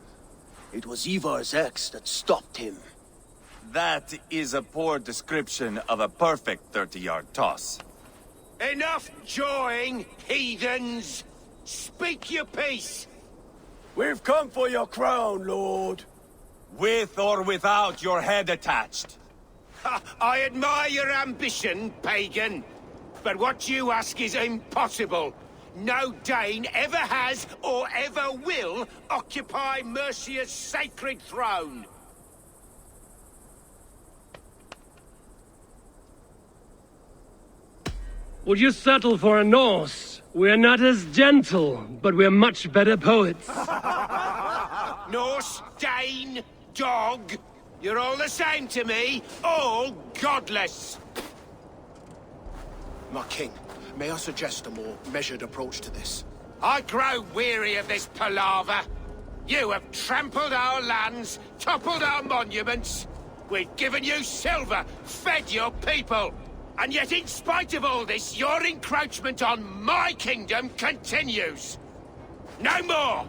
It was Eivor's axe that stopped him. That is a poor description of a perfect 30-yard toss. Enough jawing, heathens! Speak your piece! We've come for your crown, Lord. With or without your head attached. Ha, I admire your ambition, pagan. But what you ask is impossible. No Dane ever has or ever will occupy Mercia's sacred throne. Would you settle for a Norse? We're not as gentle, but we're much better poets. Norse, Dane, dog. You're all the same to me. All godless. My king, may I suggest a more measured approach to this? I grow weary of this palaver. You have trampled our lands, toppled our monuments. We've given you silver, fed your people. And yet, in spite of all this, your encroachment on my kingdom continues. No more!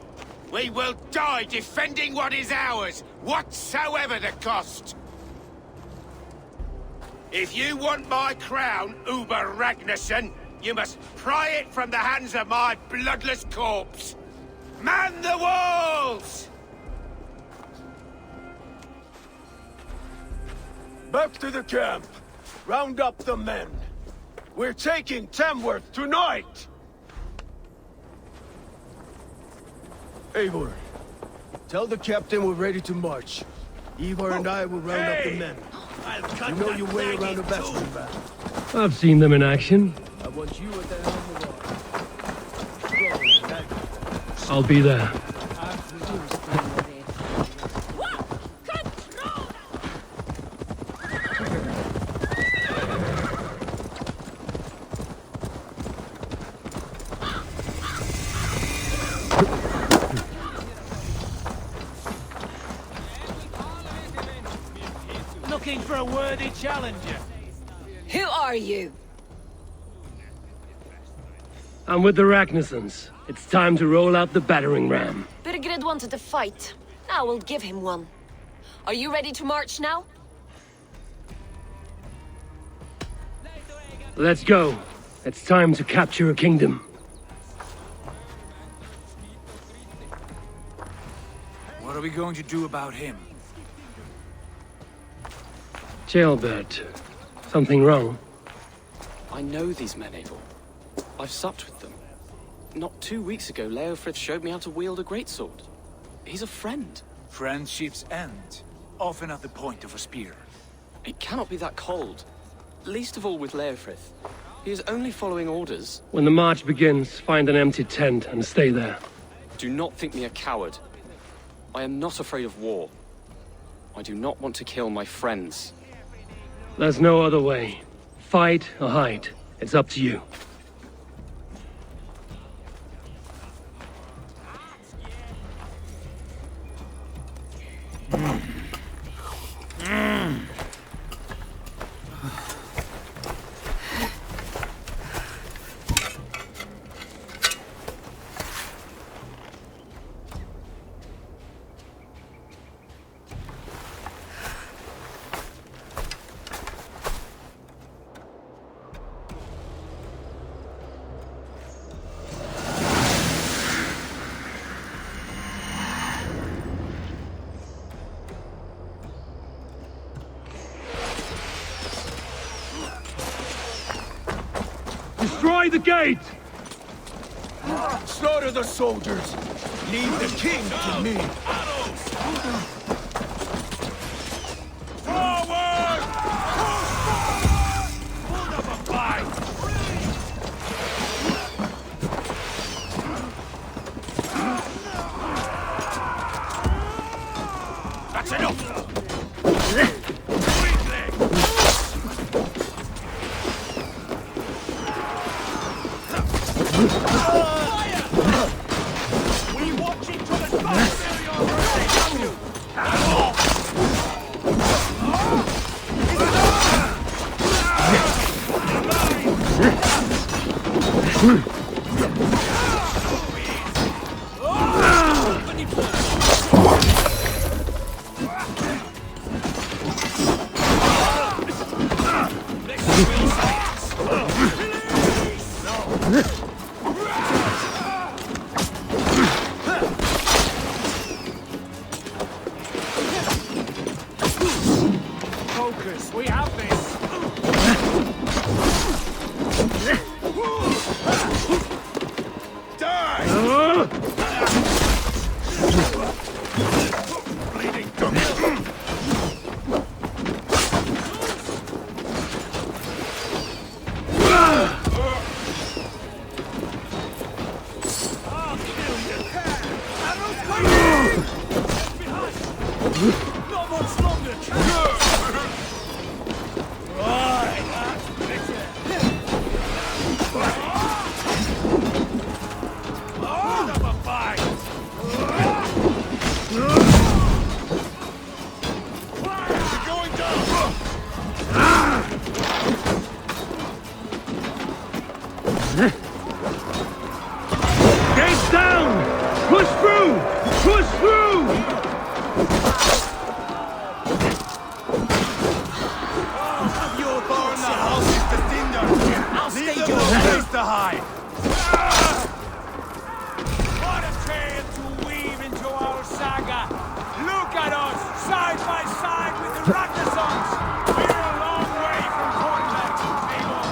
We will die defending what is ours, whatsoever the cost. If you want my crown, Uber Ragnarsson, you must pry it from the hands of my bloodless corpse. Man the walls! Back to the camp. Round up the men. We're taking Tamworth tonight! Eivor, tell the captain we're ready to march. Eivor and I will round up the men. You know your way around a bastion battle. I've seen them in action. I want you at the helm of the I'll be there. Looking for a worthy challenger. Who are you? I'm with the Ragnarssons. It's time to roll out the battering ram. Burgred wanted to fight. Now we'll give him one. Are you ready to march now? Let's go. It's time to capture a kingdom. What are we going to do about him? Jailbird. Something wrong? I know these men, Eivor. I've supped with them. Not 2 weeks ago, Leofrith showed me how to wield a greatsword. He's a friend. Friendship's end, often at the point of a spear. It cannot be that cold. Least of all with Leofrith. He is only following orders. When the march begins, find an empty tent and stay there. Do not think me a coward. I am not afraid of war. I do not want to kill my friends. There's no other way. Fight or hide. It's up to you. Destroy the gate! Slaughter the soldiers! Leave the king to me! Forward! Hold up a fight! That's enough! Not much longer, right, that's better. Oh, number 5. We're going down. Gates down! Push through! Push through! Have your burn the houses to tinder! I'll Leave stay them your no place to hide! What a tale to weave into our saga! Look at us, side by side with the Ragnarsons! We're a long way from Portland, Eivor!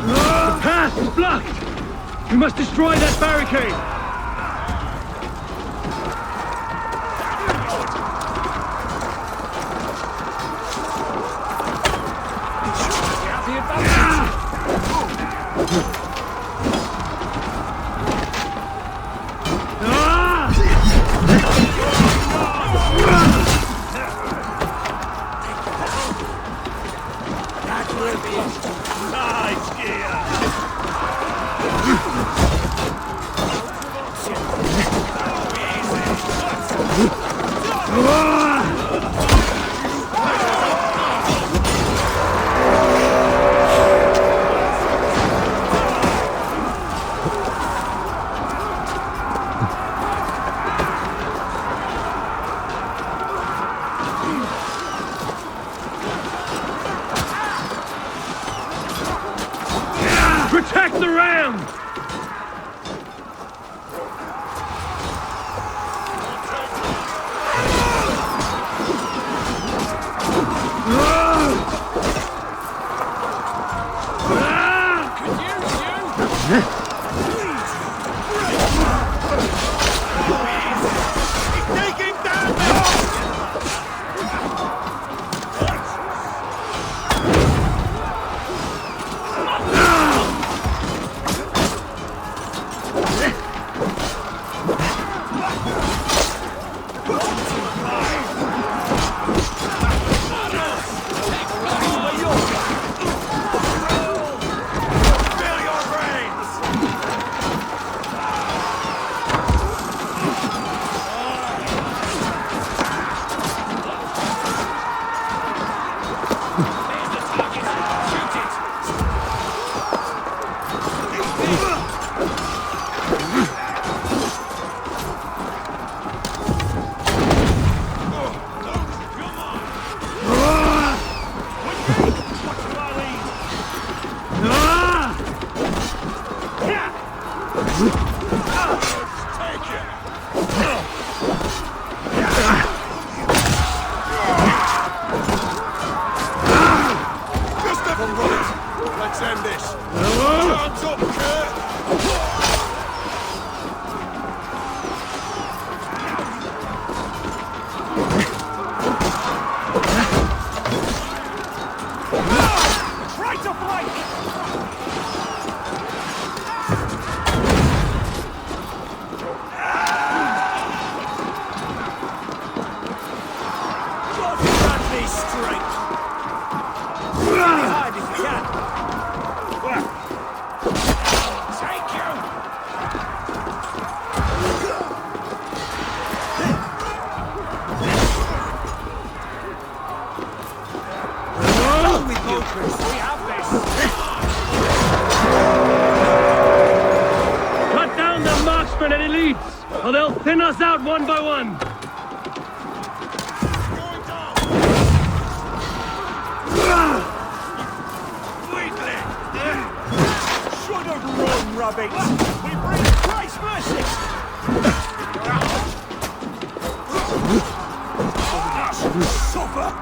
The path is blocked! We must destroy that barricade! Protect the ram! Let's end this. Hands up, Kurt! Try to flank! God grant me strength! Hide if you can! Take you! Along with you, Chris. We have this! Cut down the marksmen and elites, or they'll thin us out one by one! Should have run! rubbings! We bring Christ's mercy! Suffer!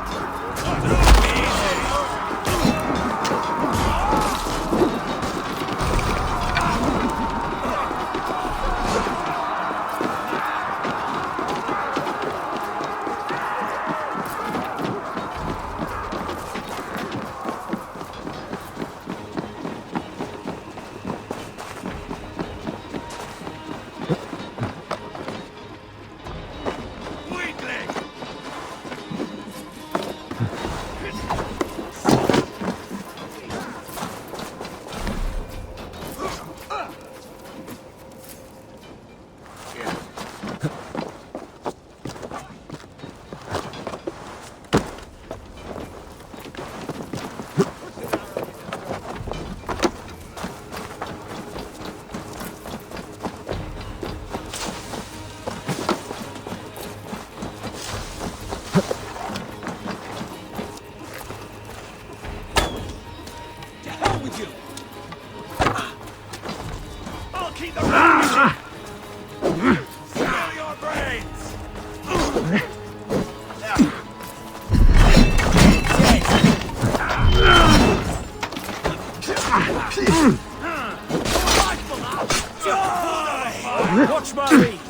Watch my lead!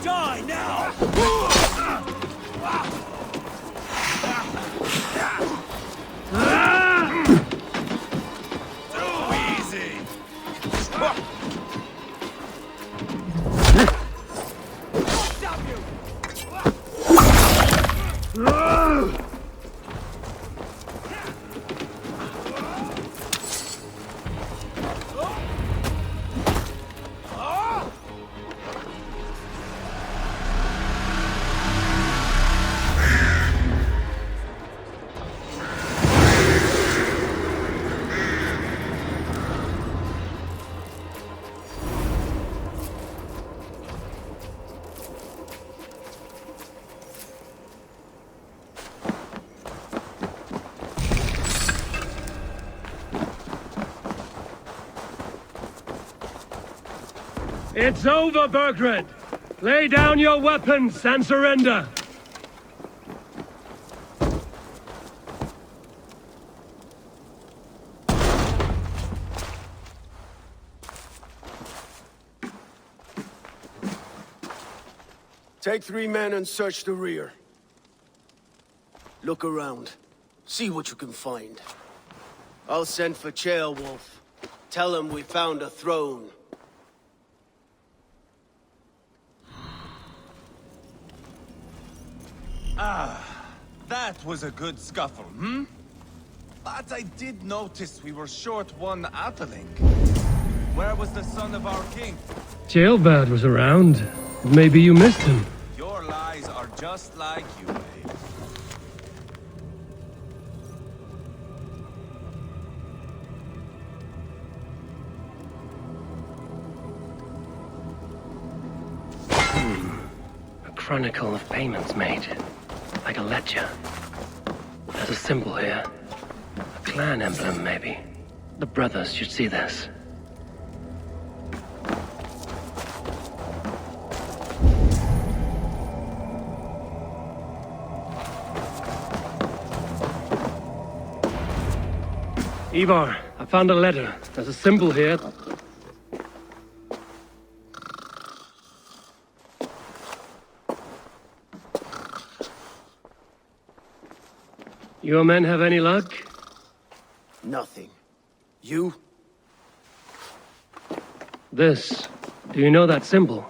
Die now! Too easy! Stop you! It's over, Burgred! Lay down your weapons and surrender! Take 3 men and search the rear. Look around. See what you can find. I'll send for Ceolwulf. Tell him we found a throne. Ah, that was a good scuffle, hmm? But I did notice we were short one atheling. Where was the son of our king? Ceolbert was around. Maybe you missed him. Your lies are just like you, Eivor. A chronicle of payments made. Like a ledger. There's a symbol here. A clan emblem, maybe. The brothers should see this. Eivor, I found a letter. There's a symbol here. Your men have any luck? Nothing. You? This. Do you know that symbol?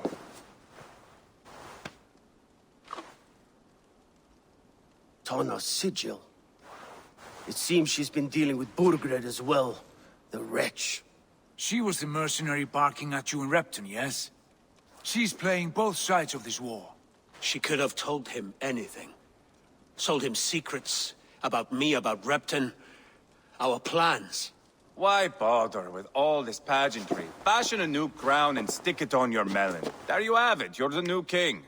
Tanna's sigil. It seems she's been dealing with Burgred as well. The wretch. She was the mercenary barking at you in Repton, yes? She's playing both sides of this war. She could have told him anything. Sold him secrets about me, about Repton, our plans. Why bother with all this pageantry? Fashion a new crown and stick it on your melon. There you have it, you're the new king.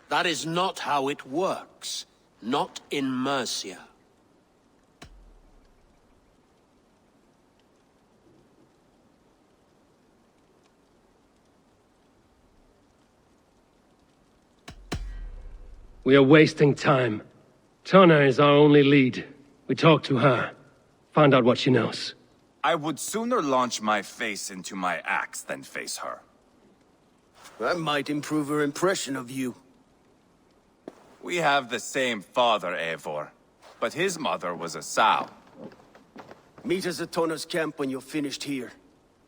That is not how it works. Not in Mercia. We are wasting time. Tonna is our only lead. We talk to her. Find out what she knows. I would sooner launch my face into my axe than face her. That might improve her impression of you. We have the same father, Eivor. But his mother was a sow. Meet us at Tonna's camp when you're finished here.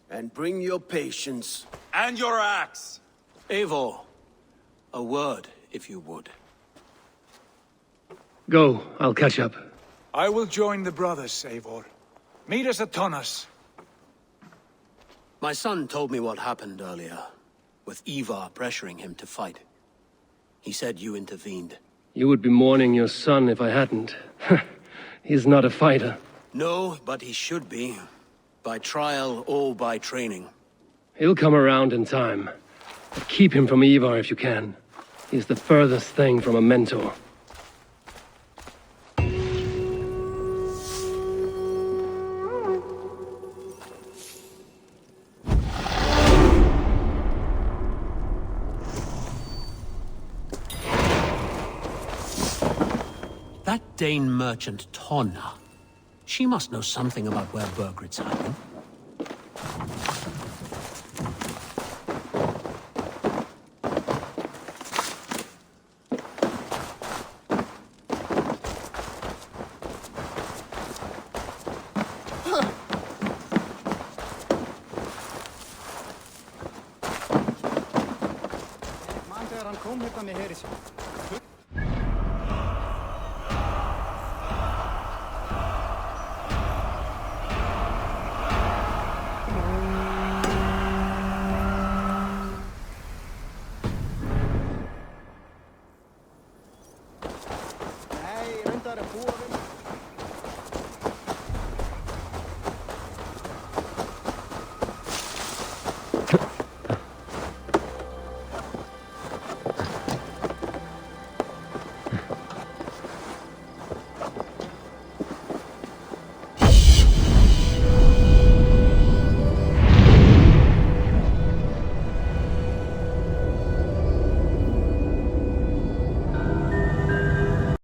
And bring your patience. And your axe! Eivor, a word, if you would. Go, I'll catch up. I will join the brothers, Eivor. Meet us at Tonna's. My son told me what happened earlier, with Eivor pressuring him to fight. He said you intervened. You would be mourning your son if I hadn't. He's not a fighter. No, but he should be. By trial or by training. He'll come around in time. But keep him from Eivor if you can. He's the furthest thing from a mentor. That Dane merchant Tonna. She must know something about where Burgred's hiding. Maandag er han kom hérna með heri sér.